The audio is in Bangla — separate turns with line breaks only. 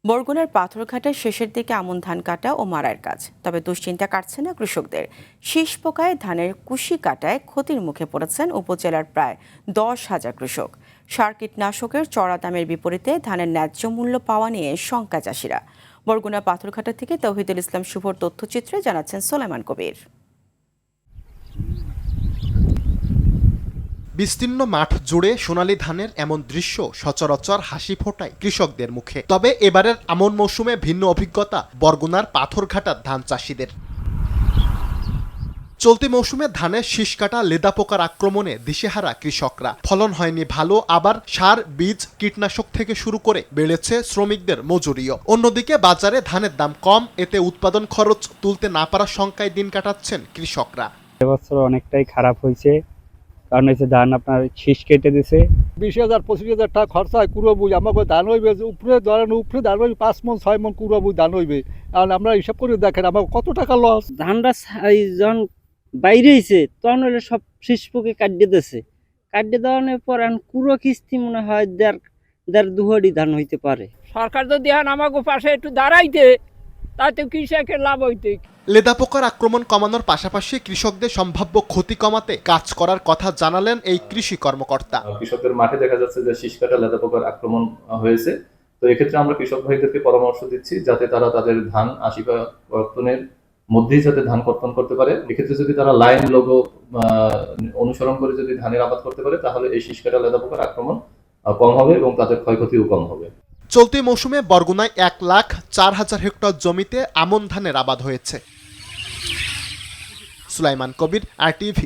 বরগুনার পাথরঘাটার শেষের দিকে আমন ধান কাটা ও মাড়ার কাজ, তবে দুশ্চিন্তা কাটছে না কৃষকদের। শীষ পোকায় ধানের কুশি কাটায় ক্ষতির মুখে পড়েছেন উপজেলার প্রায় 10,000 কৃষক। সার কীটনাশকের চড়া দামের বিপরীতে ধানের ন্যায্য মূল্য পাওয়া নিয়ে শঙ্কা চাষিরা। বরগুনা পাথরঘাটা থেকে তৌহিদুল ইসলাম শুভর তথ্যচিত্রে জানাচ্ছেন সোলাইমান কবির।
বিস্তীর্ণ মাঠ জুড়ে সোনালী ধানের এমন দৃশ্য সচরাচর হাসি ফোটায় কৃষকদের মুখে। তবে এবারের আমন মৌসুমে ভিন্ন অভিজ্ঞতা বরগুনার পাথরঘাটার ধান চাষিদের। চলতি মৌসুমে ধানের শীষ কাটা লেদা পোকার আক্রমণে দিশেহারা কৃষকরা। ফলন হয়নি ভালো, আবার সার, বীজ, কীটনাশক থেকে শুরু করে বেড়েছে শ্রমিকদের মজুরিও। অন্যদিকে বাজারে ধানের দাম কম, এতে উৎপাদন খরচ তুলতে না পারার শঙ্কায় দিন কাটাচ্ছেন কৃষকরা।
এবছর অনেকটাই খারাপ হয়েছে, কারণ হচ্ছে ধান আপনার শীষ কেটে দিছে।
20,000 25,000 টাকা খরচা হয় কুড়ো বুঝ আমাকে ধান হইবে উপরে ধরেন, উপরে ধান হইবে 5 মন 6 মন কুড়ো বুঝ ধান হইবে। কারণ আমরা হিসাব করে দেখেন আমার কত টাকা লস।
ধানটা যখন বাইরে হয়েছে তখন হলে সব শীষ পোকে কাটিয়ে দিয়েছে। কাটিয়ে দেওয়ানোর পর এখন কুড়ো কিস্তি মনে হয় দেড় দুহারি ধান হইতে পারে।
সরকার যদি আমাকে পাশে একটু দাঁড়াইতে, তাতে কৃষকের লাভ হইতে।
লেদা পোকার আক্রমণ কমানোর পাশাপাশি কৃষকদের সম্ভাব্য ক্ষতি কমাতে কাজ করার কথা জানালেন এই কৃষি কর্মকর্তা।
কৃষকদের মাঠে দেখা যাচ্ছে যে শীষ কাটা লেদা পোকার আক্রমণ হয়েছে। তো এক্ষেত্রে আমরা কৃষক ভাইদেরকে পরামর্শ দিচ্ছি যাতে তারা তাদের ধান 80 বা কর্তনের মধ্যেই যাতে ধান কর্তন করতে পারে। এক্ষেত্রে যদি তারা লাইন লোগো অনুসরণ করে যদি ধানের আবাদ করতে পারে, তাহলে এই শীষ কাটা লেদা পোকার আক্রমণ কম হবে এবং তাদের ক্ষয়ক্ষতিও কম হবে।
চলতি মৌসুমে বরগুনায় 1,04,000 হেক্টর জমিতে আমন ধানের আবাদ হয়েছে। সুলাইমান কবির, RTV।